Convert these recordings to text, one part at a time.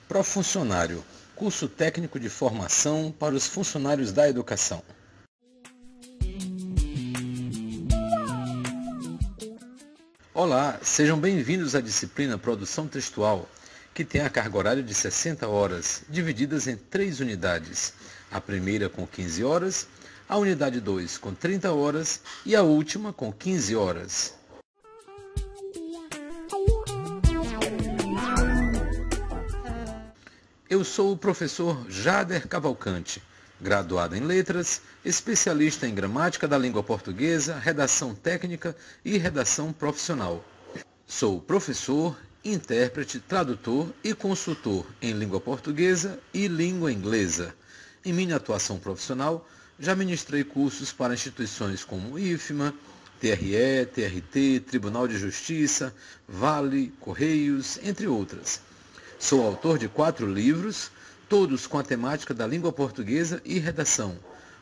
Profuncionário, curso técnico de formação para os funcionários da educação. Olá, sejam bem-vindos à disciplina Produção Textual, que tem a carga horária de 60 horas, divididas em 3 unidades. A primeira com 15 horas, a unidade 2 com 30 horas e a última com 15 horas. Eu sou o professor Jader Cavalcante, graduado em Letras, especialista em gramática da língua portuguesa, redação técnica e redação profissional. Sou professor, intérprete, tradutor e consultor em língua portuguesa e língua inglesa. Em minha atuação profissional, já ministrei cursos para instituições como IFMA, TRE, TRT, Tribunal de Justiça, Vale, Correios, entre outras. Sou autor de 4 livros, todos com a temática da língua portuguesa e redação.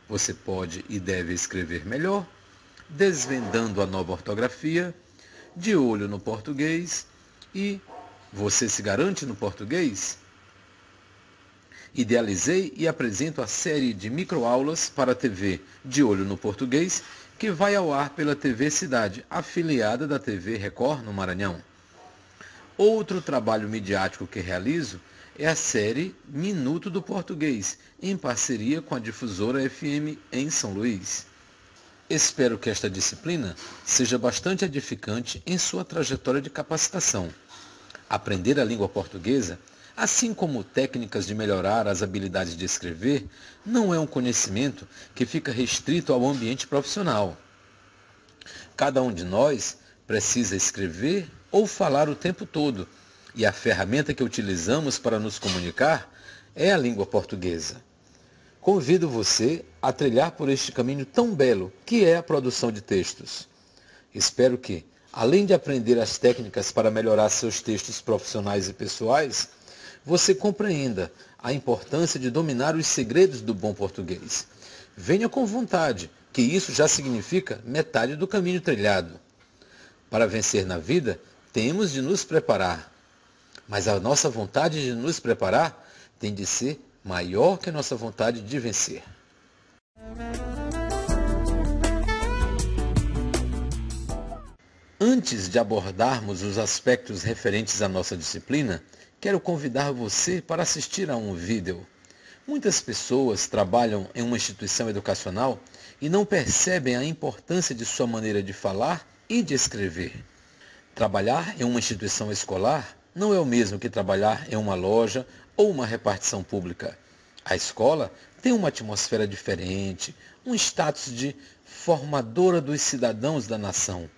Você pode e deve escrever melhor, Desvendando a Nova Ortografia, De Olho no Português e Você se garante no português? Idealizei e apresento a série de microaulas para a TV De Olho no Português, que vai ao ar pela TV Cidade, afiliada da TV Record no Maranhão. Outro trabalho midiático que realizo é a série Minuto do Português, em parceria com a Difusora FM em São Luís. Espero que esta disciplina seja bastante edificante em sua trajetória de capacitação. Aprender a língua portuguesa, assim como técnicas de melhorar as habilidades de escrever, não é um conhecimento que fica restrito ao ambiente profissional. Cada um de nós precisa escrever ou falar o tempo todo, e a ferramenta que utilizamos para nos comunicar é a língua portuguesa. Convido você a trilhar por este caminho tão belo que é a produção de textos. Espero que, além de aprender as técnicas para melhorar seus textos profissionais e pessoais, você compreenda a importância de dominar os segredos do bom português. Venha com vontade, que isso já significa metade do caminho trilhado. Para vencer na vida, temos de nos preparar. Mas a nossa vontade de nos preparar tem de ser maior que a nossa vontade de vencer. Antes de abordarmos os aspectos referentes à nossa disciplina, quero convidar você para assistir a um vídeo. Muitas pessoas trabalham em uma instituição educacional e não percebem a importância de sua maneira de falar e de escrever. Trabalhar em uma instituição escolar não é o mesmo que trabalhar em uma loja ou uma repartição pública. A escola tem uma atmosfera diferente, um status de formadora dos cidadãos da nação.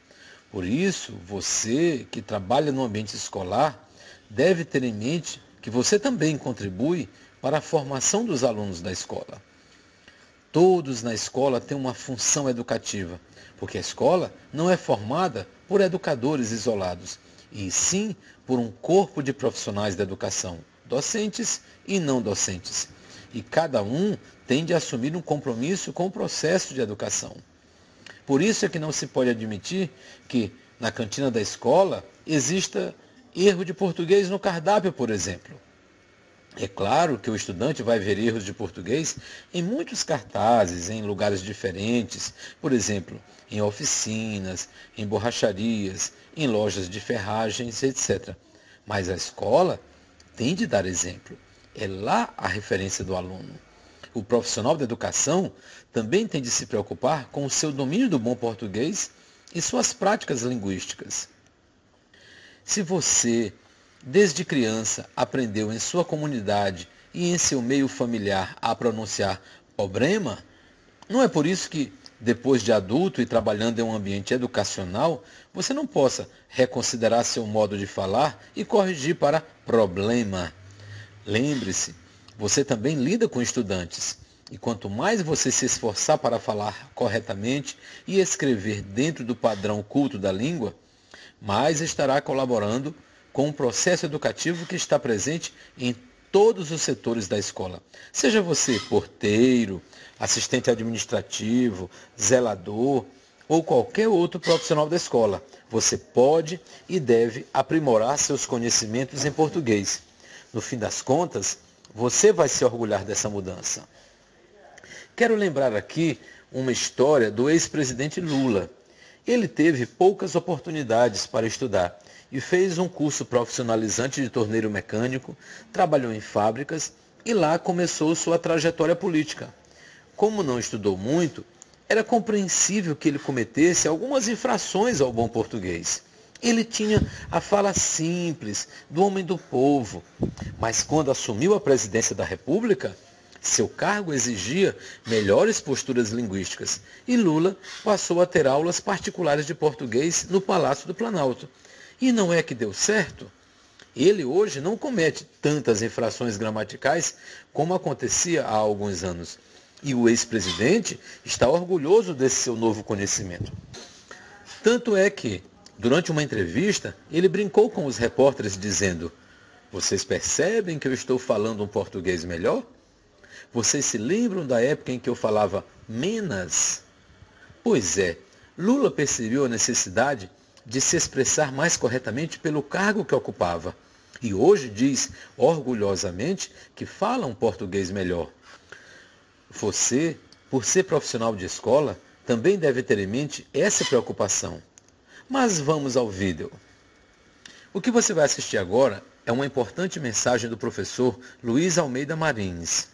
Por isso, você que trabalha no ambiente escolar deve ter em mente que você também contribui para a formação dos alunos da escola. Todos na escola têm uma função educativa, porque a escola não é formada por educadores isolados, e sim por um corpo de profissionais da educação, docentes e não docentes. E cada um tem de assumir um compromisso com o processo de educação. Por isso é que não se pode admitir que, na cantina da escola, exista erro de português no cardápio, por exemplo. É claro que o estudante vai ver erros de português em muitos cartazes, em lugares diferentes, por exemplo, em oficinas, em borracharias, em lojas de ferragens, etc. Mas a escola tem de dar exemplo. É lá a referência do aluno. O profissional da educação também tem de se preocupar com o seu domínio do bom português e suas práticas linguísticas. Se você, desde criança, aprendeu em sua comunidade e em seu meio familiar a pronunciar problema, não é por isso que, depois de adulto e trabalhando em um ambiente educacional, você não possa reconsiderar seu modo de falar e corrigir para problema. Lembre-se, você também lida com estudantes, e quanto mais você se esforçar para falar corretamente e escrever dentro do padrão culto da língua, mais estará colaborando com o processo educativo que está presente em todos os setores da escola. Seja você porteiro, assistente administrativo, zelador, ou qualquer outro profissional da escola. Você pode e deve aprimorar seus conhecimentos em português. No fim das contas, você vai se orgulhar dessa mudança. Quero lembrar aqui uma história do ex-presidente Lula. Ele teve poucas oportunidades para estudar e fez um curso profissionalizante de torneiro mecânico, trabalhou em fábricas e lá começou sua trajetória política. Como não estudou muito, era compreensível que ele cometesse algumas infrações ao bom português. Ele tinha a fala simples, do homem do povo, mas quando assumiu a presidência da República, seu cargo exigia melhores posturas linguísticas e Lula passou a ter aulas particulares de português no Palácio do Planalto. E não é que deu certo? Ele hoje não comete tantas infrações gramaticais como acontecia há alguns anos. E o ex-presidente está orgulhoso desse seu novo conhecimento. Tanto é que, durante uma entrevista, ele brincou com os repórteres dizendo: "Vocês percebem que eu estou falando um português melhor? Vocês se lembram da época em que eu falava menos?" Pois é, Lula percebeu a necessidade de se expressar mais corretamente pelo cargo que ocupava. E hoje diz orgulhosamente que fala um português melhor. Você, por ser profissional de escola, também deve ter em mente essa preocupação. Mas vamos ao vídeo. O que você vai assistir agora é uma importante mensagem do professor Luiz Almeida Marins.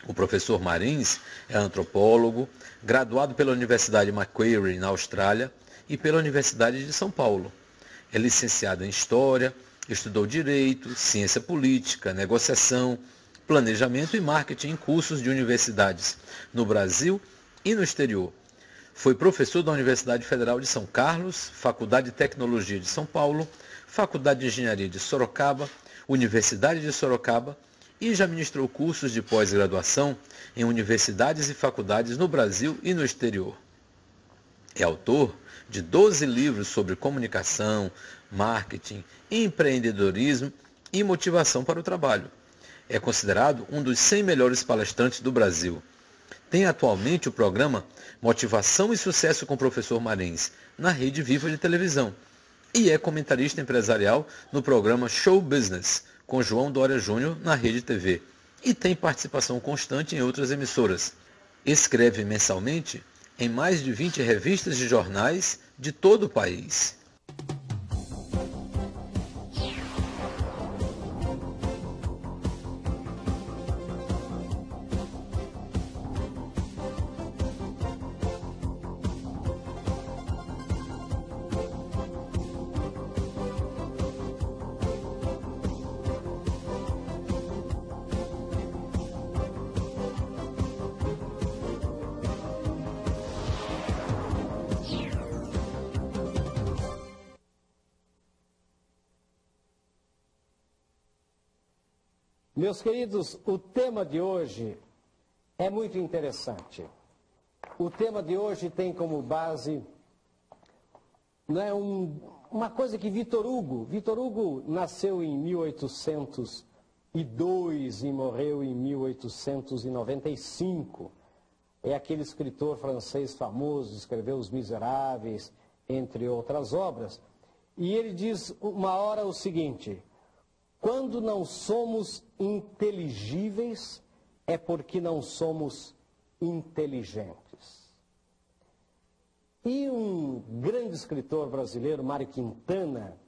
O professor Marins é antropólogo, graduado pela Universidade Macquarie, na Austrália, e pela Universidade de São Paulo. É licenciado em História, estudou Direito, Ciência Política, Negociação, Planejamento e Marketing em cursos de universidades no Brasil e no exterior. Foi professor da Universidade Federal de São Carlos, Faculdade de Tecnologia de São Paulo, Faculdade de Engenharia de Sorocaba, Universidade de Sorocaba e já ministrou cursos de pós-graduação em universidades e faculdades no Brasil e no exterior. É autor de 12 livros sobre comunicação, marketing, empreendedorismo e motivação para o trabalho. É considerado um dos 100 melhores palestrantes do Brasil. Tem atualmente o programa Motivação e Sucesso com o Professor Marins, na Rede Viva de televisão. E é comentarista empresarial no programa Show Business, com João Dória Júnior, na Rede TV. E tem participação constante em outras emissoras. Escreve mensalmente em mais de 20 revistas e jornais de todo o país. Meus queridos, o tema de hoje é muito interessante. O tema de hoje tem como base uma coisa que Victor Hugo nasceu em 1802 e morreu em 1895. É aquele escritor francês famoso, escreveu Os Miseráveis, entre outras obras. E ele diz uma hora o seguinte: quando não somos inteligíveis, é porque não somos inteligentes. E um grande escritor brasileiro, Mário Quintana,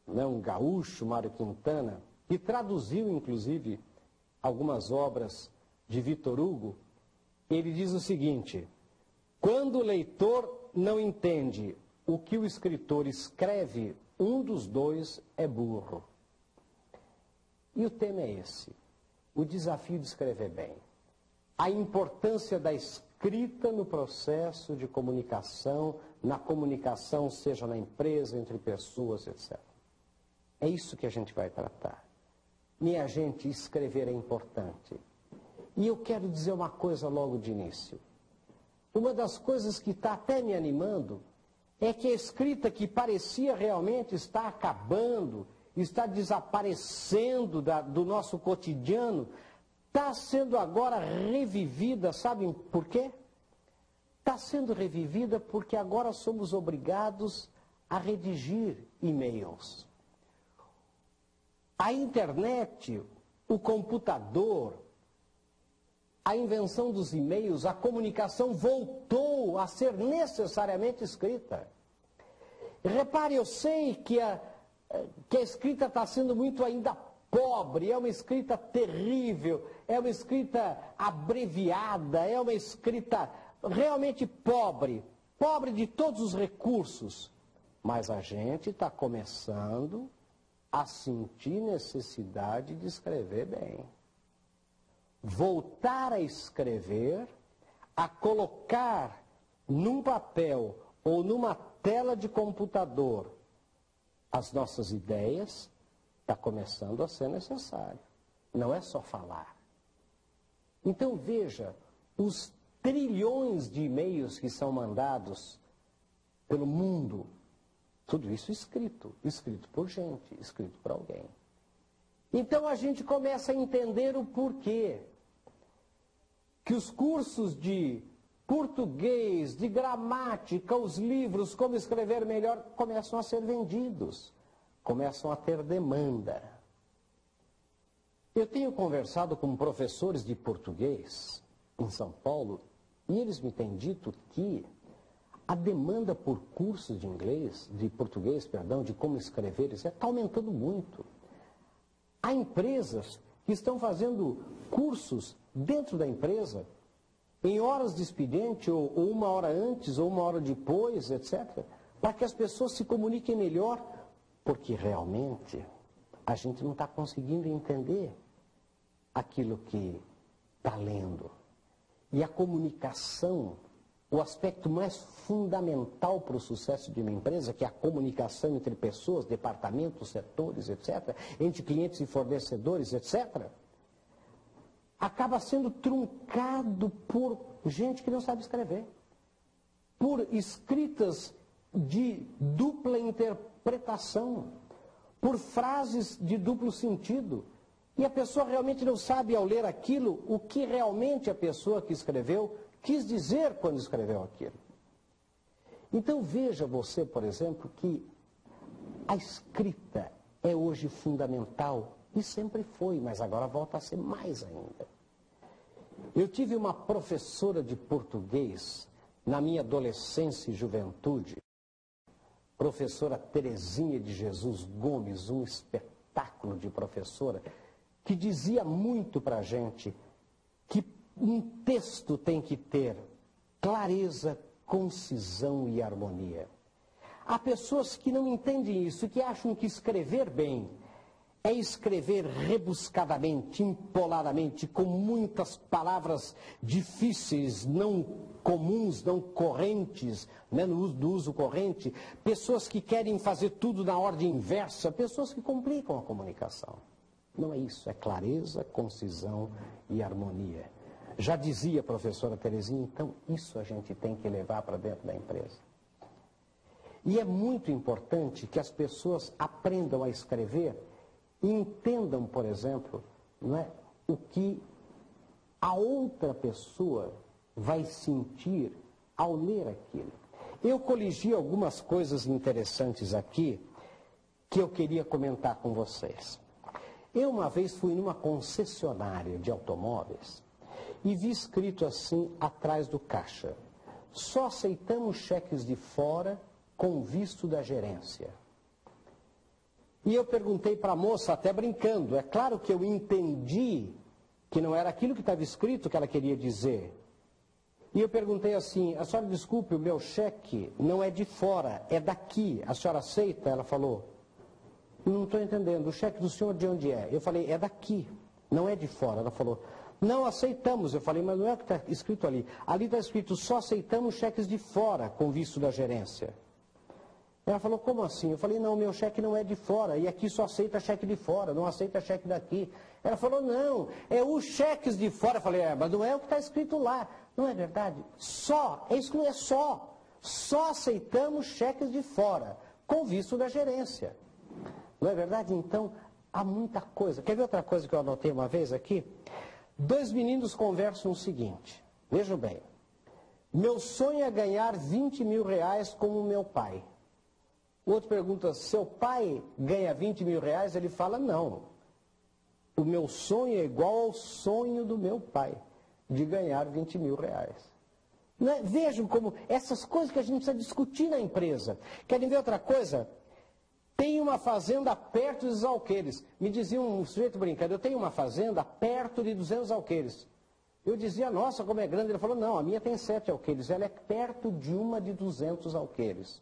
um gaúcho, Mário Quintana, que traduziu, inclusive, algumas obras de Victor Hugo, ele diz o seguinte: quando o leitor não entende o que o escritor escreve, um dos dois é burro. E o tema é esse, o desafio de escrever bem. A importância da escrita no processo de comunicação, na comunicação, seja na empresa, entre pessoas, etc. É isso que a gente vai tratar. Minha gente, escrever é importante. E eu quero dizer uma coisa logo de início. Uma das coisas que está até me animando é que a escrita que parecia realmente estar acabando, está desaparecendo do nosso cotidiano, está sendo agora revivida, sabem por quê? está sendo revivida porque agora somos obrigados a redigir e-mails. A internet, o computador, a invenção dos e-mails, a comunicação voltou a ser necessariamente escrita. Repare, eu sei que a escrita está sendo muito ainda pobre, é uma escrita terrível, é uma escrita abreviada, é uma escrita realmente pobre, pobre de todos os recursos. Mas a gente está começando a sentir necessidade de escrever bem. Voltar a escrever, a colocar num papel ou numa tela de computador as nossas ideias, está começando a ser necessário. Não é só falar. Então veja, os trilhões de e-mails que são mandados pelo mundo, tudo isso escrito por gente, escrito por alguém. Então a gente começa a entender o porquê que os cursos de português, de gramática, os livros, como escrever melhor, começam a ser vendidos, começam a ter demanda. Eu tenho conversado com professores de português em São Paulo e eles me têm dito que a demanda por cursos de inglês, de português, perdão, de como escrever, está aumentando muito. Há empresas que estão fazendo cursos dentro da empresa, em horas de expediente, ou uma hora antes, ou uma hora depois, etc., para que as pessoas se comuniquem melhor, porque realmente a gente não está conseguindo entender aquilo que está lendo. E a comunicação, o aspecto mais fundamental para o sucesso de uma empresa, que é a comunicação entre pessoas, departamentos, setores, etc., entre clientes e fornecedores, etc., acaba sendo truncado por gente que não sabe escrever, por escritas de dupla interpretação, por frases de duplo sentido. E a pessoa realmente não sabe, ao ler aquilo, o que realmente a pessoa que escreveu quis dizer quando escreveu aquilo. Então veja você, por exemplo, que a escrita é hoje fundamental, e sempre foi, mas agora volta a ser mais ainda. Eu tive uma professora de português na minha adolescência e juventude, professora Terezinha de Jesus Gomes, um espetáculo de professora, que dizia muito para a gente que um texto tem que ter clareza, concisão e harmonia. Há pessoas que não entendem isso, que acham que escrever bem é escrever rebuscadamente, empoladamente, com muitas palavras difíceis, não comuns, não correntes, né, do uso corrente. Pessoas que querem fazer tudo na ordem inversa, pessoas que complicam a comunicação. Não é isso, é clareza, concisão e harmonia. Já dizia a professora Terezinha, então isso a gente tem que levar para dentro da empresa. E é muito importante que as pessoas aprendam a escrever e entendam, por exemplo, não é, o que a outra pessoa vai sentir ao ler aquilo. Eu coligi algumas coisas interessantes aqui que eu queria comentar com vocês. Eu uma vez fui numa concessionária de automóveis e vi escrito assim atrás do caixa: só aceitamos cheques de fora com visto da gerência. E eu perguntei para a moça, até brincando, é claro que eu entendi que não era aquilo que estava escrito que ela queria dizer. E eu perguntei assim: a senhora desculpe, o meu cheque não é de fora, é daqui, a senhora aceita? Ela falou: não estou entendendo, o cheque do senhor de onde é? Eu falei: é daqui, não é de fora. Ela falou: não aceitamos. Eu falei: mas não é o que está escrito ali. Ali está escrito: só aceitamos cheques de fora com visto da gerência. Ela falou: como assim? Eu falei: não, meu cheque não é de fora, e aqui só aceita cheque de fora, não aceita cheque daqui. Ela falou: não, é os cheques de fora. Eu falei: mas não é o que está escrito lá. Não é verdade? Só, é isso que não é só. Só aceitamos cheques de fora, com visto da gerência. Não é verdade? Então, há muita coisa. Quer ver outra coisa que eu anotei uma vez aqui? Dois meninos conversam o seguinte, vejam bem. Meu sonho é ganhar 20 mil reais como meu pai. O outro pergunta, seu pai ganha 20 mil reais? Ele fala, não. O meu sonho é igual ao sonho do meu pai, de ganhar 20 mil reais. Vejam como essas coisas que a gente precisa discutir na empresa. Querem ver outra coisa? Tem uma fazenda perto dos alqueires. Me dizia um sujeito brincando, eu tenho uma fazenda perto de 200 alqueires. Eu dizia, nossa, como é grande. Ele falou, não, a minha tem 7 alqueires, ela é perto de uma de 200 alqueires.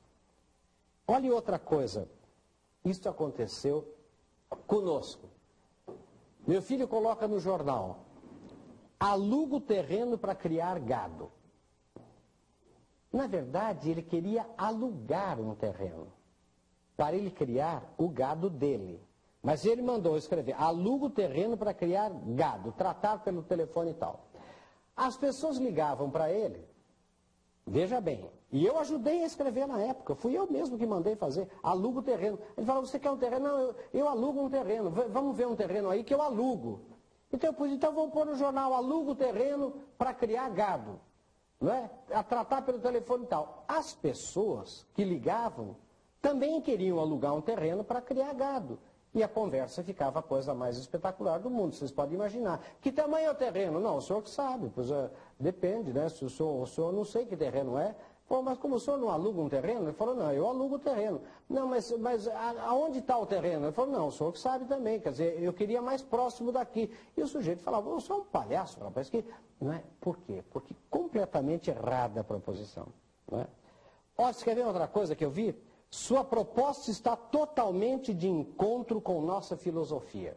Olha outra coisa, isso aconteceu conosco. Meu filho coloca no jornal, aluga o terreno para criar gado. Na verdade, ele queria alugar um terreno para ele criar o gado dele. Mas ele mandou escrever, aluga o terreno para criar gado, tratar pelo telefone e tal. As pessoas ligavam para ele, veja bem, e eu ajudei a escrever na época, fui eu mesmo que mandei fazer, aluga o terreno. Ele falou, você quer um terreno? Não, eu alugo um terreno, vamos ver um terreno aí que eu alugo. Então eu pus, então vamos pôr no jornal, aluga o terreno para criar gado, não é? A tratar pelo telefone e tal. As pessoas que ligavam também queriam alugar um terreno para criar gado. E a conversa ficava a coisa mais espetacular do mundo, vocês podem imaginar. Que tamanho é o terreno? Não, o senhor que sabe, pois depende, né? Se o senhor não sei que terreno é. Pô, mas como o senhor não aluga um terreno? Ele falou, não, eu alugo o terreno. Não, mas aonde está o terreno? Ele falou, não, o senhor que sabe também, quer dizer, eu queria mais próximo daqui. E o sujeito falava, o senhor é um palhaço, rapaz, que... Não é? Por quê? Porque completamente errada a proposição. Não é? Ó, você quer ver outra coisa que eu vi? Sua proposta está totalmente de encontro com nossa filosofia.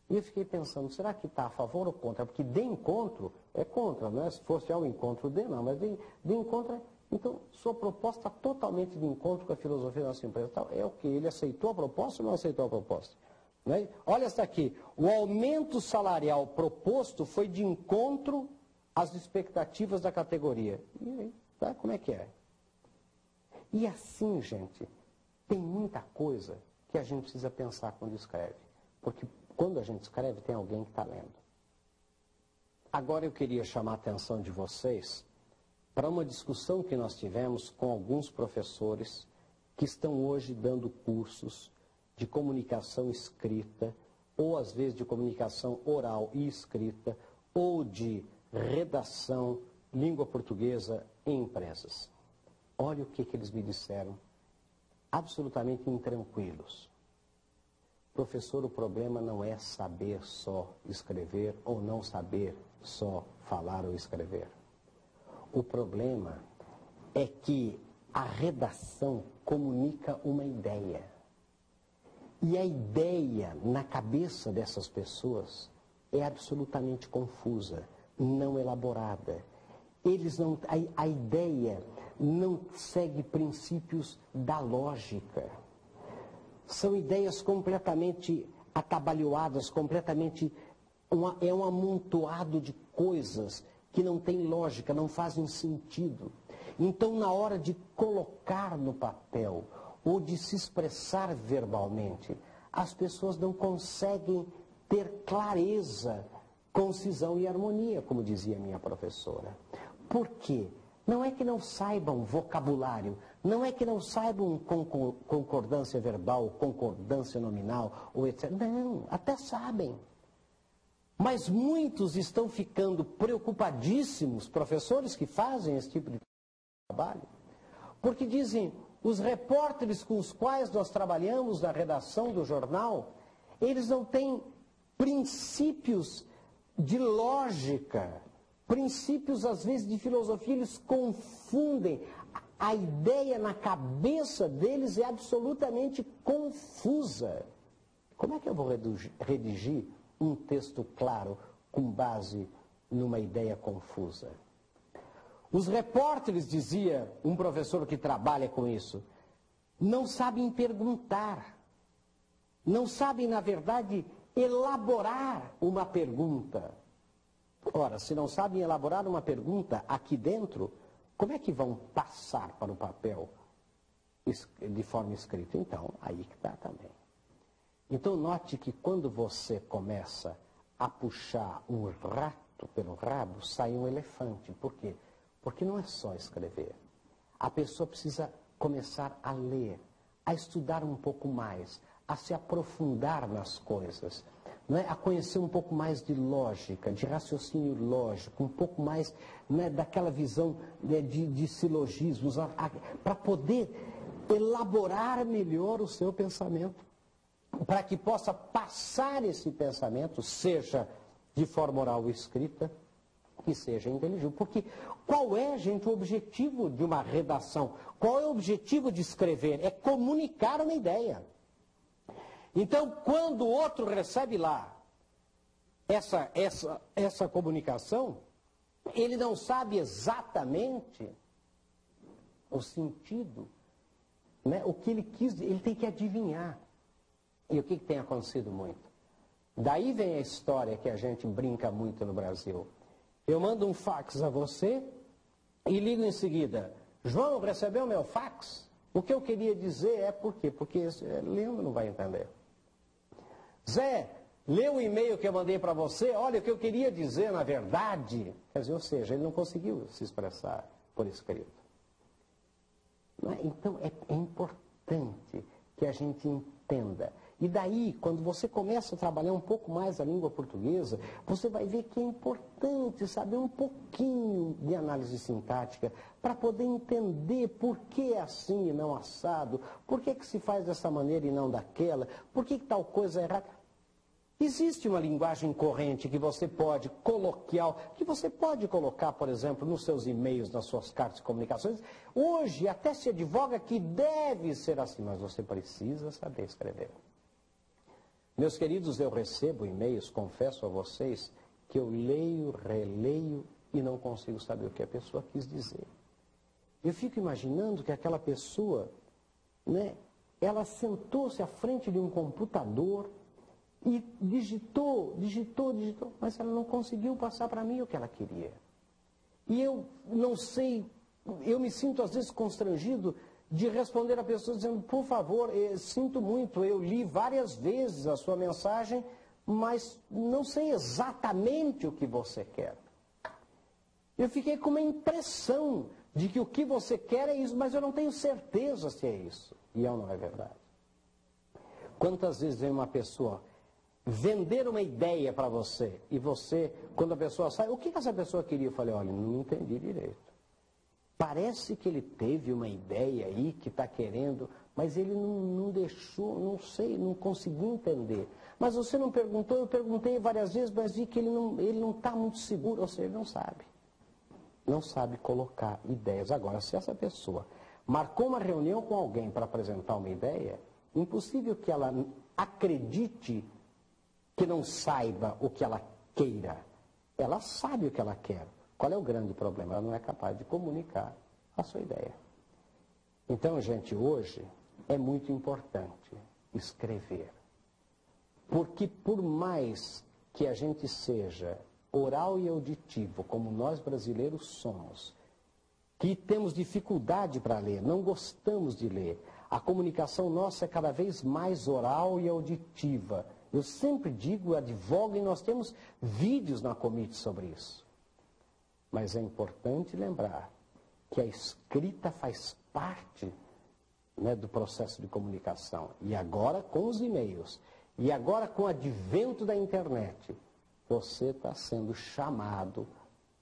E eu fiquei pensando, será que está a favor ou contra? Porque de encontro é contra, não é? Se fosse ao encontro de, não, mas de encontro é... Então, sua proposta está totalmente de encontro com a filosofia da nossa empresa. É o que? Ele aceitou a proposta ou não aceitou a proposta? Não é? Olha essa aqui, o aumento salarial proposto foi de encontro às expectativas da categoria. E aí, tá? Como é que é? E assim, gente, tem muita coisa que a gente precisa pensar quando escreve. Porque quando a gente escreve, tem alguém que está lendo. Agora eu queria chamar a atenção de vocês para uma discussão que nós tivemos com alguns professores que estão hoje dando cursos de comunicação escrita, ou às vezes de comunicação oral e escrita, ou de redação, língua portuguesa em empresas. Olha o que eles me disseram, absolutamente intranquilos. Professor, o problema não é saber só escrever ou não saber só falar ou escrever. O problema é que a redação comunica uma ideia. E a ideia na cabeça dessas pessoas é absolutamente confusa, não elaborada. A ideia não segue princípios da lógica. São ideias completamente atabalhoadas, completamente... é um amontoado de coisas que não tem lógica, não fazem sentido. Então, na hora de colocar no papel ou de se expressar verbalmente, as pessoas não conseguem ter clareza, concisão e harmonia, como dizia minha professora. Por quê? Não é que não saibam vocabulário, não é que não saibam concordância verbal, concordância nominal, ou etc. Não, até sabem. Mas muitos estão ficando preocupadíssimos, professores que fazem esse tipo de trabalho, porque dizem, os repórteres com os quais nós trabalhamos na redação do jornal, eles não têm princípios de lógica, princípios, às vezes, de filosofia, eles confundem. A ideia na cabeça deles é absolutamente confusa. Como é que eu vou redigir um texto claro com base numa ideia confusa? Os repórteres, dizia um professor que trabalha com isso, não sabem perguntar. Não sabem, na verdade, elaborar uma pergunta. Ora, se não sabem elaborar uma pergunta aqui dentro, como é que vão passar para o papel de forma escrita? Então, aí que está também. Então, note que quando você começa a puxar um rato pelo rabo, sai um elefante. Por quê? Porque não é só escrever. A pessoa precisa começar a ler, a estudar um pouco mais, a se aprofundar nas coisas, não é? A conhecer um pouco mais de lógica, de raciocínio lógico, um pouco mais, não é, daquela visão, né, de silogismos, para poder elaborar melhor o seu pensamento, para que possa passar esse pensamento, seja de forma oral ou escrita, que seja inteligível. Porque qual é, gente, o objetivo de uma redação? Qual é o objetivo de escrever? É comunicar uma ideia. Então, quando o outro recebe lá essa comunicação, ele não sabe exatamente o sentido, né, o que ele quis dizer, ele tem que adivinhar. E o que tem acontecido muito? Daí vem a história que a gente brinca muito no Brasil. Eu mando um fax a você e ligo em seguida. João, recebeu meu fax? O que eu queria dizer é por quê? Porque lendo não vai entender. Zé, lê o e-mail que eu mandei para você. Olha, o que eu queria dizer, na verdade... Quer dizer, ou seja, ele não conseguiu se expressar por escrito. Não é? Então, é importante que a gente entenda. E daí, quando você começa a trabalhar um pouco mais a língua portuguesa, você vai ver que é importante saber um pouquinho de análise sintática para poder entender por que é assim e não assado, por que se faz dessa maneira e não daquela, por que tal coisa é errada. Existe uma linguagem corrente que você pode, coloquial, que você pode colocar, por exemplo, nos seus e-mails, nas suas cartas de comunicações. Hoje, até se advoga que deve ser assim, mas você precisa saber escrever. Meus queridos, eu recebo e-mails, confesso a vocês, que eu leio, releio e não consigo saber o que a pessoa quis dizer. Eu fico imaginando que aquela pessoa, né, ela sentou-se à frente de um computador e digitou, mas ela não conseguiu passar para mim o que ela queria. E eu não sei, eu me sinto às vezes constrangido de responder a pessoa dizendo, por favor, sinto muito, eu li várias vezes a sua mensagem, mas não sei exatamente o que você quer. Eu fiquei com uma impressão de que o que você quer é isso, mas eu não tenho certeza se é isso. E não é verdade. Quantas vezes vem uma pessoa vender uma ideia para você, e você, quando a pessoa sai, o que essa pessoa queria? Eu falei, olha, não entendi direito. Parece que ele teve uma ideia aí que está querendo, mas ele não deixou, não sei, não consegui entender. Mas você não perguntou, eu perguntei várias vezes, mas vi que ele não está muito seguro, ou seja, ele não sabe. Não sabe colocar ideias. Agora, se essa pessoa marcou uma reunião com alguém para apresentar uma ideia, impossível que ela acredite que não saiba o que ela queira. Ela sabe o que ela quer. Qual é o grande problema? Ela não é capaz de comunicar a sua ideia. Então, gente, hoje é muito importante escrever. Porque por mais que a gente seja oral e auditivo, como nós brasileiros somos, que temos dificuldade para ler, não gostamos de ler, a comunicação nossa é cada vez mais oral e auditiva. Eu sempre digo, advogo, e nós temos vídeos na Comit sobre isso. Mas é importante lembrar que a escrita faz parte, né, do processo de comunicação. E agora com os e-mails, e agora com o advento da internet, você está sendo chamado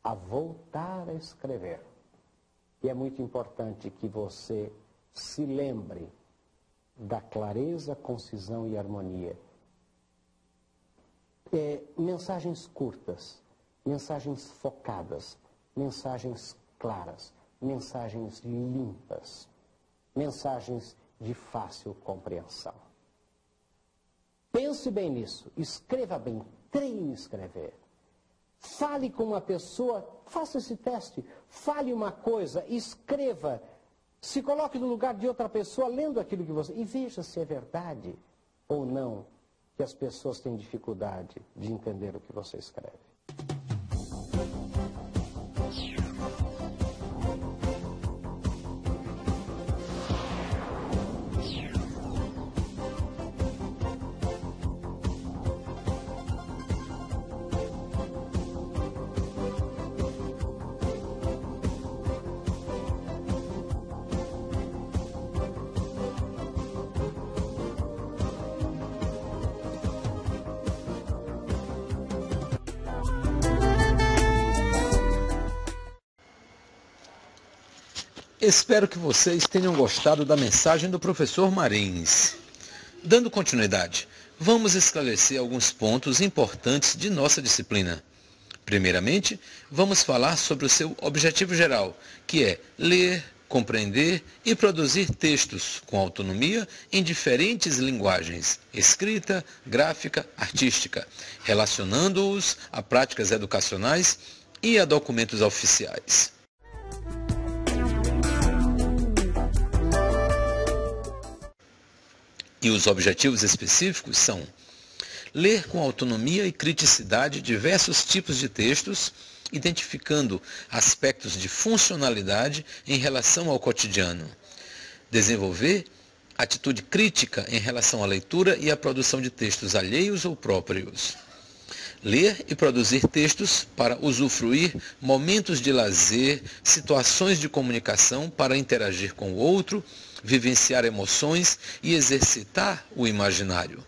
a voltar a escrever. E é muito importante que você se lembre da clareza, concisão e harmonia. Mensagens curtas, mensagens focadas, mensagens claras, mensagens limpas, mensagens de fácil compreensão. Pense bem nisso, escreva bem, treine escrever. Fale com uma pessoa, faça esse teste, fale uma coisa, escreva, se coloque no lugar de outra pessoa lendo aquilo que você... E veja se é verdade ou não que as pessoas têm dificuldade de entender o que você escreve. Espero que vocês tenham gostado da mensagem do professor Marins. Dando continuidade, vamos esclarecer alguns pontos importantes de nossa disciplina. Primeiramente, vamos falar sobre o seu objetivo geral, que é ler, compreender e produzir textos com autonomia em diferentes linguagens, escrita, gráfica, artística, relacionando-os a práticas educacionais e a documentos oficiais. E os objetivos específicos são ler com autonomia e criticidade diversos tipos de textos, identificando aspectos de funcionalidade em relação ao cotidiano. Desenvolver atitude crítica em relação à leitura e à produção de textos alheios ou próprios. Ler e produzir textos para usufruir momentos de lazer, situações de comunicação para interagir com o outro, vivenciar emoções e exercitar o imaginário.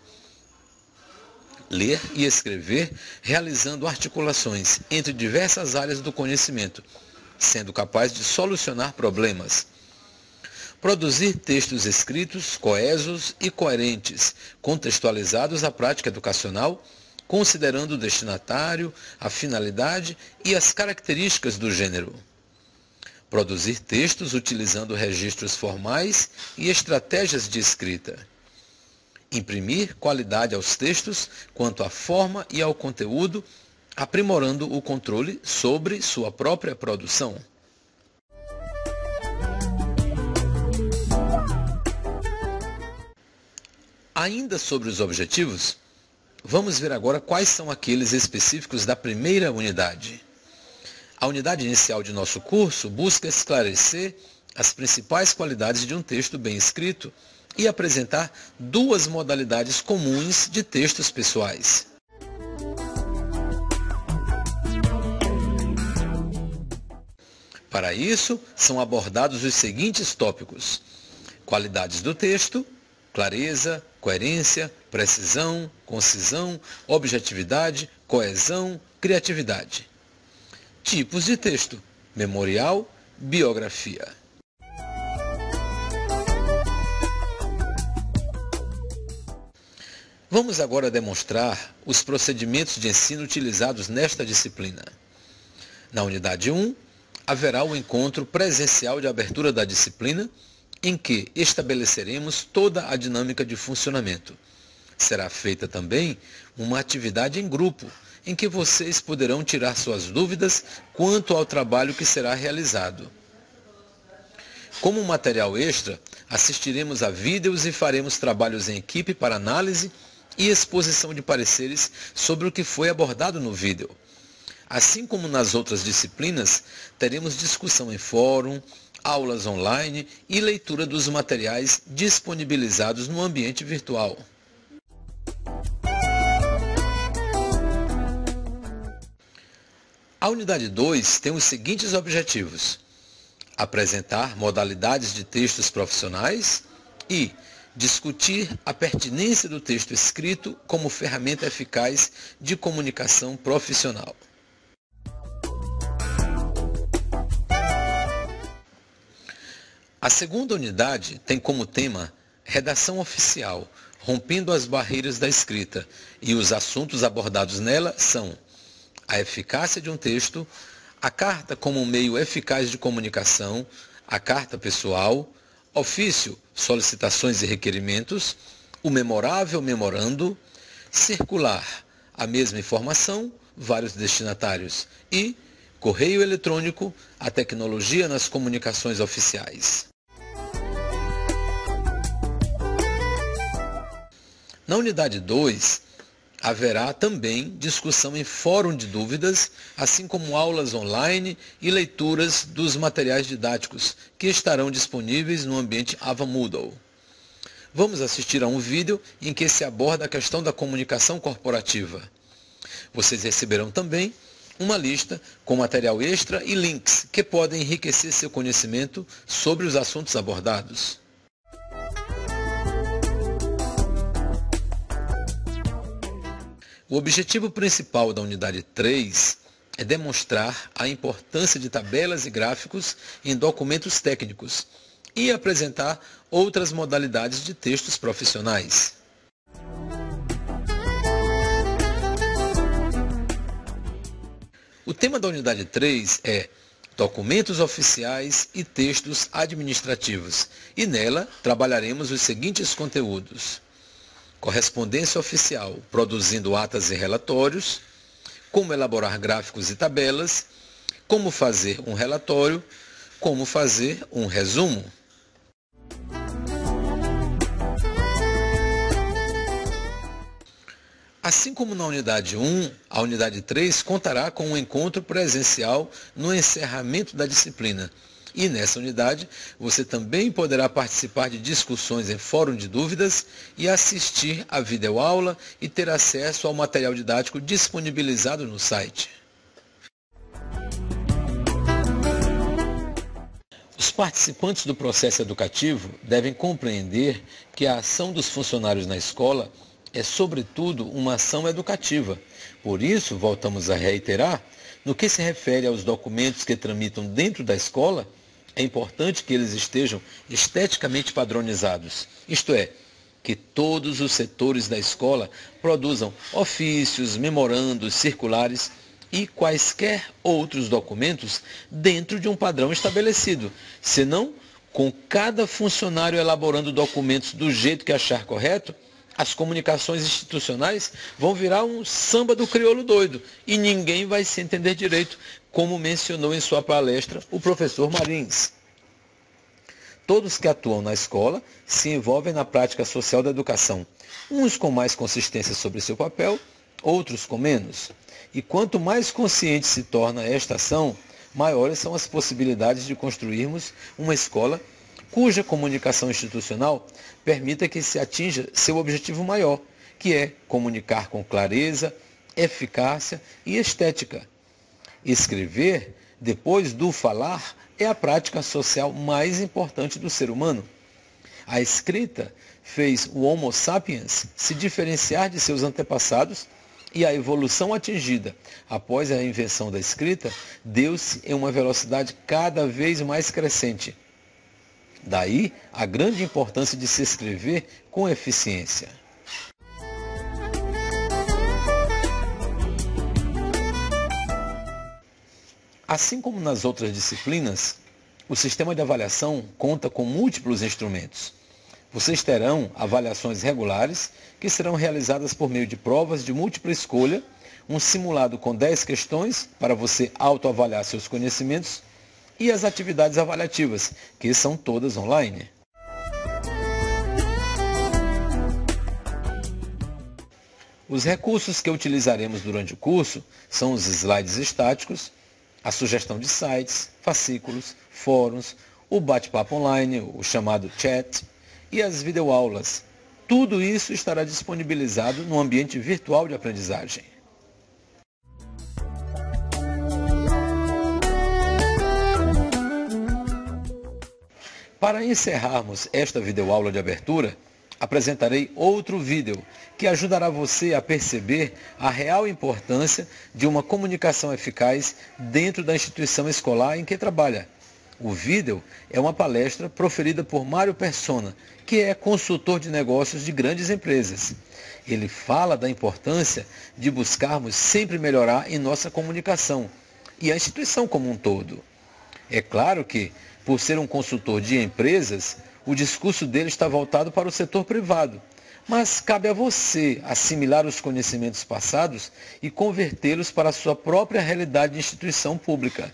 Ler e escrever realizando articulações entre diversas áreas do conhecimento, sendo capaz de solucionar problemas. Produzir textos escritos, coesos e coerentes, contextualizados à prática educacional, considerando o destinatário, a finalidade e as características do gênero. Produzir textos utilizando registros formais e estratégias de escrita. Imprimir qualidade aos textos quanto à forma e ao conteúdo, aprimorando o controle sobre sua própria produção. Ainda sobre os objetivos, vamos ver agora quais são aqueles específicos da primeira unidade. A unidade inicial de nosso curso busca esclarecer as principais qualidades de um texto bem escrito e apresentar duas modalidades comuns de textos pessoais. Para isso, são abordados os seguintes tópicos: qualidades do texto, clareza, coerência, precisão, concisão, objetividade, coesão, criatividade. Tipos de texto: memorial, biografia. Vamos agora demonstrar os procedimentos de ensino utilizados nesta disciplina. Na unidade 1, haverá o encontro presencial de abertura da disciplina, em que estabeleceremos toda a dinâmica de funcionamento. Será feita também uma atividade em grupo, em que vocês poderão tirar suas dúvidas quanto ao trabalho que será realizado. Como material extra, assistiremos a vídeos e faremos trabalhos em equipe para análise e exposição de pareceres sobre o que foi abordado no vídeo. Assim como nas outras disciplinas, teremos discussão em fórum, aulas online e leitura dos materiais disponibilizados no ambiente virtual. A unidade 2 tem os seguintes objetivos: apresentar modalidades de textos profissionais e discutir a pertinência do texto escrito como ferramenta eficaz de comunicação profissional. A segunda unidade tem como tema redação oficial, rompendo as barreiras da escrita, e os assuntos abordados nela são a eficácia de um texto, a carta como um meio eficaz de comunicação, a carta pessoal, ofício, solicitações e requerimentos, o memorável memorando, circular, a mesma informação, vários destinatários, e correio eletrônico, a tecnologia nas comunicações oficiais. Na unidade 2, haverá também discussão em fórum de dúvidas, assim como aulas online e leituras dos materiais didáticos, que estarão disponíveis no ambiente Ava Moodle. Vamos assistir a um vídeo em que se aborda a questão da comunicação corporativa. Vocês receberão também uma lista com material extra e links que podem enriquecer seu conhecimento sobre os assuntos abordados. O objetivo principal da unidade 3 é demonstrar a importância de tabelas e gráficos em documentos técnicos e apresentar outras modalidades de textos profissionais. O tema da unidade 3 é documentos oficiais e textos administrativos, e nela trabalharemos os seguintes conteúdos: correspondência oficial, produzindo atas e relatórios, como elaborar gráficos e tabelas, como fazer um relatório, como fazer um resumo. Assim como na unidade 1, a unidade 3 contará com um encontro presencial no encerramento da disciplina. E nessa unidade, você também poderá participar de discussões em fórum de dúvidas e assistir à videoaula e ter acesso ao material didático disponibilizado no site. Os participantes do processo educativo devem compreender que a ação dos funcionários na escola é, sobretudo, uma ação educativa. Por isso, voltamos a reiterar, no que se refere aos documentos que tramitam dentro da escola, é importante que eles estejam esteticamente padronizados. Isto é, que todos os setores da escola produzam ofícios, memorandos, circulares e quaisquer outros documentos dentro de um padrão estabelecido. Senão, com cada funcionário elaborando documentos do jeito que achar correto, as comunicações institucionais vão virar um samba do crioulo doido e ninguém vai se entender direito, como mencionou em sua palestra o professor Marins. Todos que atuam na escola se envolvem na prática social da educação, uns com mais consistência sobre seu papel, outros com menos. E quanto mais consciente se torna esta ação, maiores são as possibilidades de construirmos uma escola cuja comunicação institucional permita que se atinja seu objetivo maior, que é comunicar com clareza, eficácia e estética. Escrever, depois do falar, é a prática social mais importante do ser humano. A escrita fez o Homo sapiens se diferenciar de seus antepassados e a evolução atingida após a invenção da escrita deu-se em uma velocidade cada vez mais crescente. Daí a grande importância de se escrever com eficiência. Assim como nas outras disciplinas, o sistema de avaliação conta com múltiplos instrumentos. Vocês terão avaliações regulares, que serão realizadas por meio de provas de múltipla escolha, um simulado com 10 questões para você autoavaliar seus conhecimentos, e as atividades avaliativas, que são todas online. Os recursos que utilizaremos durante o curso são os slides estáticos, a sugestão de sites, fascículos, fóruns, o bate-papo online, o chamado chat, e as videoaulas. Tudo isso estará disponibilizado no ambiente virtual de aprendizagem. Para encerrarmos esta videoaula de abertura, apresentarei outro vídeo que ajudará você a perceber a real importância de uma comunicação eficaz dentro da instituição escolar em que trabalha. O vídeo é uma palestra proferida por Mário Persona, que é consultor de negócios de grandes empresas. Ele fala da importância de buscarmos sempre melhorar em nossa comunicação e a instituição como um todo. É claro que, por ser um consultor de empresas, o discurso dele está voltado para o setor privado. Mas cabe a você assimilar os conhecimentos passados e convertê-los para a sua própria realidade de instituição pública.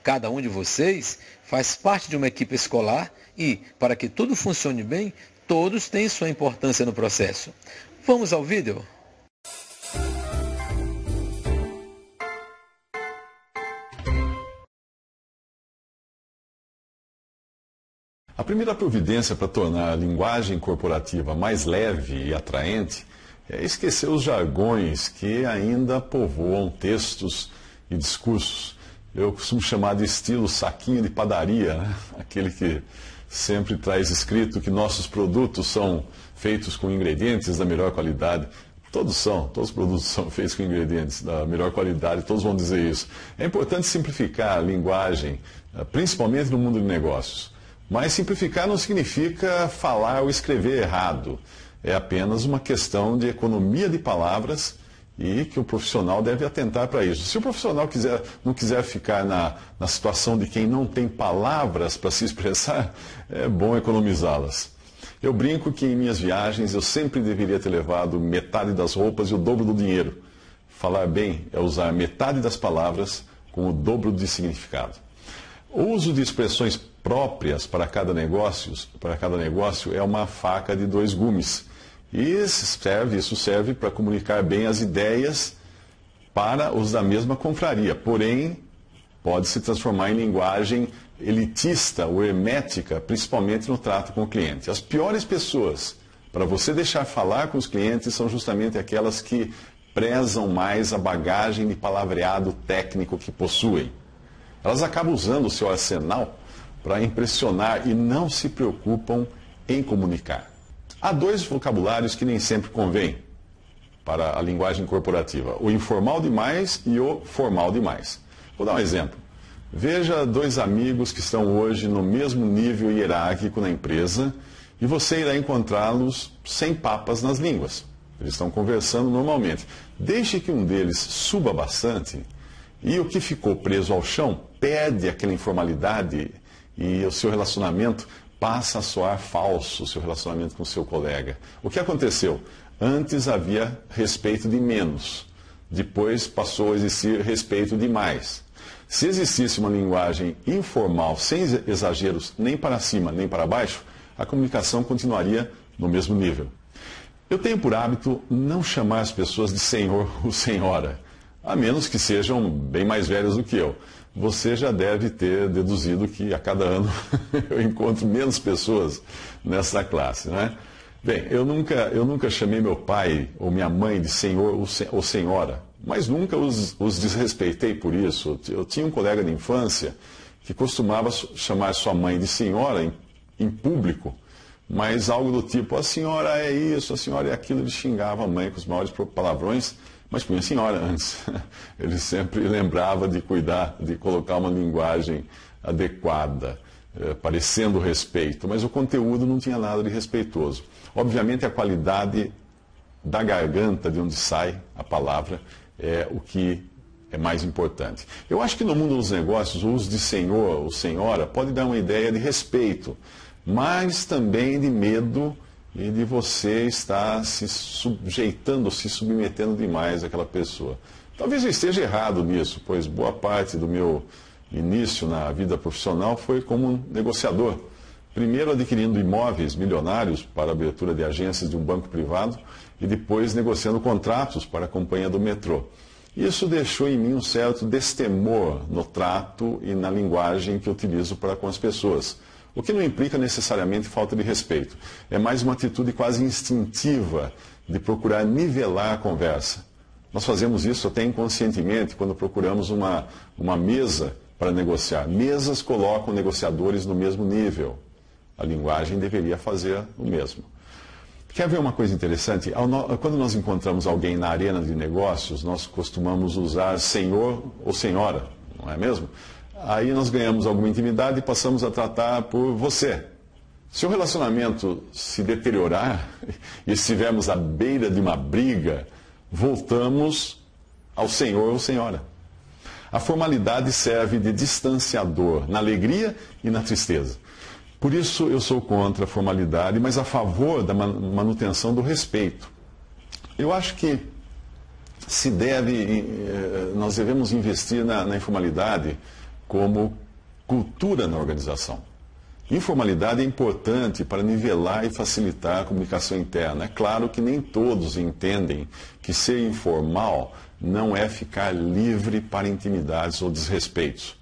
Cada um de vocês faz parte de uma equipe escolar e, para que tudo funcione bem, todos têm sua importância no processo. Vamos ao vídeo? A primeira providência para tornar a linguagem corporativa mais leve e atraente é esquecer os jargões que ainda povoam textos e discursos. Eu costumo chamar de estilo saquinho de padaria, né? Aquele que sempre traz escrito que nossos produtos são feitos com ingredientes da melhor qualidade. Todos os produtos são feitos com ingredientes da melhor qualidade, todos vão dizer isso. É importante simplificar a linguagem, principalmente no mundo de negócios. Mas simplificar não significa falar ou escrever errado. É apenas uma questão de economia de palavras e que o profissional deve atentar para isso. Se o profissional não quiser ficar na situação de quem não tem palavras para se expressar, é bom economizá-las. Eu brinco que em minhas viagens eu sempre deveria ter levado metade das roupas e o dobro do dinheiro. Falar bem é usar metade das palavras com o dobro de significado. O uso de expressões próprias para cada negócio é uma faca de dois gumes. E isso serve para comunicar bem as ideias para os da mesma confraria. Porém, pode se transformar em linguagem elitista ou hermética, principalmente no trato com o cliente. As piores pessoas para você deixar falar com os clientes são justamente aquelas que prezam mais a bagagem de palavreado técnico que possuem. Elas acabam usando o seu arsenal para impressionar e não se preocupam em comunicar. Há dois vocabulários que nem sempre convêm para a linguagem corporativa: o informal demais e o formal demais. Vou dar um exemplo. Veja dois amigos que estão hoje no mesmo nível hierárquico na empresa e você irá encontrá-los sem papas nas línguas. Eles estão conversando normalmente. Deixe que um deles suba bastante e o que ficou preso ao chão perde aquela informalidade e o seu relacionamento passa a soar falso, o seu relacionamento com o seu colega. O que aconteceu? Antes havia respeito de menos, depois passou a existir respeito de mais. Se existisse uma linguagem informal, sem exageros nem para cima nem para baixo, a comunicação continuaria no mesmo nível. Eu tenho por hábito não chamar as pessoas de senhor ou senhora, a menos que sejam bem mais velhos do que eu. Você já deve ter deduzido que a cada ano eu encontro menos pessoas nessa classe, né? Bem, eu nunca chamei meu pai ou minha mãe de senhor ou senhora, mas nunca os desrespeitei por isso. Eu tinha um colega de infância que costumava chamar sua mãe de senhora em público, mas algo do tipo: a senhora é isso, a senhora é aquilo. Ele xingava a mãe com os maiores palavrões, mas punha senhora antes. Ele sempre lembrava de cuidar, de colocar uma linguagem adequada, parecendo respeito, mas o conteúdo não tinha nada de respeitoso. Obviamente, a qualidade da garganta, de onde sai a palavra, é o que é mais importante. Eu acho que no mundo dos negócios, o uso de senhor ou senhora pode dar uma ideia de respeito, mas também de medo e de você estar se sujeitando, se submetendo demais àquela pessoa. Talvez eu esteja errado nisso, pois boa parte do meu início na vida profissional foi como um negociador. Primeiro adquirindo imóveis milionários para a abertura de agências de um banco privado e depois negociando contratos para a companhia do metrô. Isso deixou em mim um certo destemor no trato e na linguagem que eu utilizo para com as pessoas. O que não implica necessariamente falta de respeito. É mais uma atitude quase instintiva de procurar nivelar a conversa. Nós fazemos isso até inconscientemente quando procuramos uma mesa para negociar. Mesas colocam negociadores no mesmo nível. A linguagem deveria fazer o mesmo. Quer ver uma coisa interessante? Quando nós encontramos alguém na arena de negócios, nós costumamos usar senhor ou senhora, não é mesmo? Aí nós ganhamos alguma intimidade e passamos a tratar por você. Se o relacionamento se deteriorar e estivermos à beira de uma briga, voltamos ao senhor ou senhora. A formalidade serve de distanciador na alegria e na tristeza. Por isso eu sou contra a formalidade, mas a favor da manutenção do respeito. Eu acho que nós devemos investir na informalidade como cultura na organização. Informalidade é importante para nivelar e facilitar a comunicação interna. É claro que nem todos entendem que ser informal não é ficar livre para intimidades ou desrespeitos.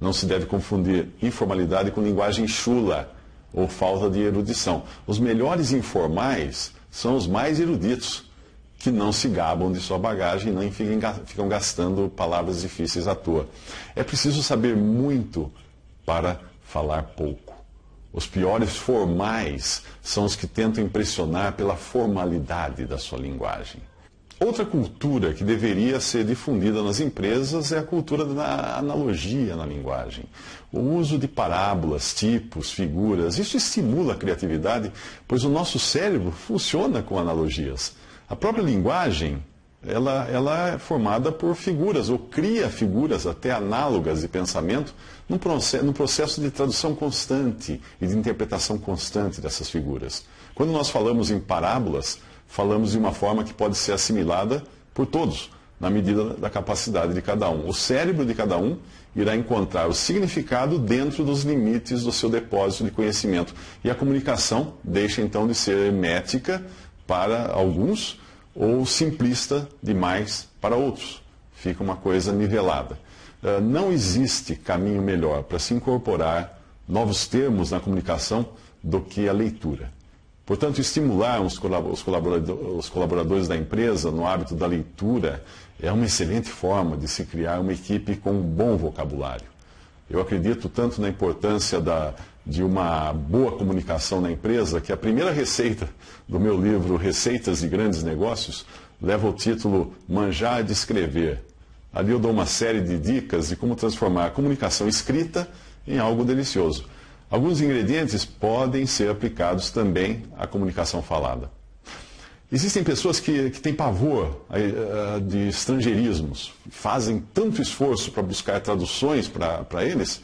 Não se deve confundir informalidade com linguagem chula ou falta de erudição. Os melhores informais são os mais eruditos, que não se gabam de sua bagagem e nem ficam gastando palavras difíceis à toa. É preciso saber muito para falar pouco. Os piores formais são os que tentam impressionar pela formalidade da sua linguagem. Outra cultura que deveria ser difundida nas empresas é a cultura da analogia na linguagem. O uso de parábolas, tipos, figuras, isso estimula a criatividade, pois o nosso cérebro funciona com analogias. A própria linguagem, ela é formada por figuras, ou cria figuras até análogas de pensamento, num processo de tradução constante e de interpretação constante dessas figuras. Quando nós falamos em parábolas, falamos de uma forma que pode ser assimilada por todos, na medida da capacidade de cada um. O cérebro de cada um irá encontrar o significado dentro dos limites do seu depósito de conhecimento. E a comunicação deixa então de ser hermética para alguns ou simplista demais para outros. Fica uma coisa nivelada. Não existe caminho melhor para se incorporar novos termos na comunicação do que a leitura. Portanto, estimular os colaboradores da empresa no hábito da leitura é uma excelente forma de se criar uma equipe com um bom vocabulário. Eu acredito tanto na importância de uma boa comunicação na empresa que a primeira receita do meu livro Receitas de Grandes Negócios leva o título Manjar de Escrever. Ali eu dou uma série de dicas de como transformar a comunicação escrita em algo delicioso. Alguns ingredientes podem ser aplicados também à comunicação falada. Existem pessoas que têm pavor de estrangeirismos, fazem tanto esforço para buscar traduções para eles,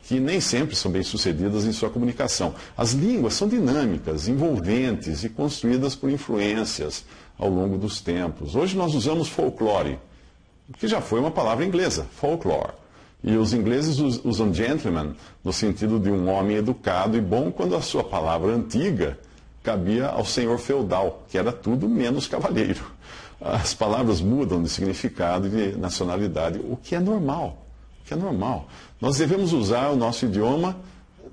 que nem sempre são bem-sucedidas em sua comunicação. As línguas são dinâmicas, envolventes e construídas por influências ao longo dos tempos. Hoje nós usamos folclore, que já foi uma palavra inglesa, folklore. E os ingleses usam gentleman no sentido de um homem educado e bom, quando a sua palavra antiga cabia ao senhor feudal, que era tudo menos cavalheiro. As palavras mudam de significado e de nacionalidade, o que é normal. O que é normal. Nós devemos usar o nosso idioma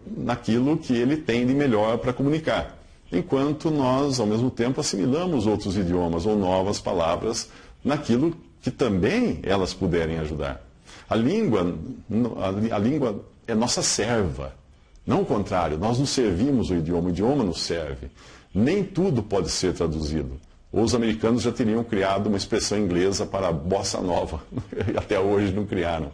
naquilo que ele tem de melhor para comunicar, enquanto nós, ao mesmo tempo, assimilamos outros idiomas ou novas palavras naquilo que também elas puderem ajudar. A língua é nossa serva, não o contrário, nós nos servimos o idioma nos serve. Nem tudo pode ser traduzido. Os americanos já teriam criado uma expressão inglesa para a bossa nova, e até hoje não criaram.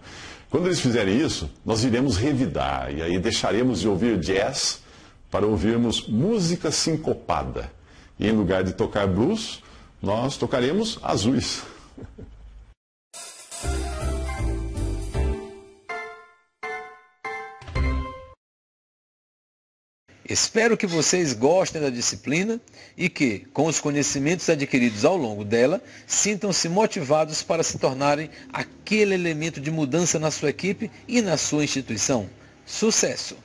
Quando eles fizerem isso, nós iremos revidar, e aí deixaremos de ouvir jazz para ouvirmos música sincopada. E em lugar de tocar blues, nós tocaremos azuis. Espero que vocês gostem da disciplina e que, com os conhecimentos adquiridos ao longo dela, sintam-se motivados para se tornarem aquele elemento de mudança na sua equipe e na sua instituição. Sucesso!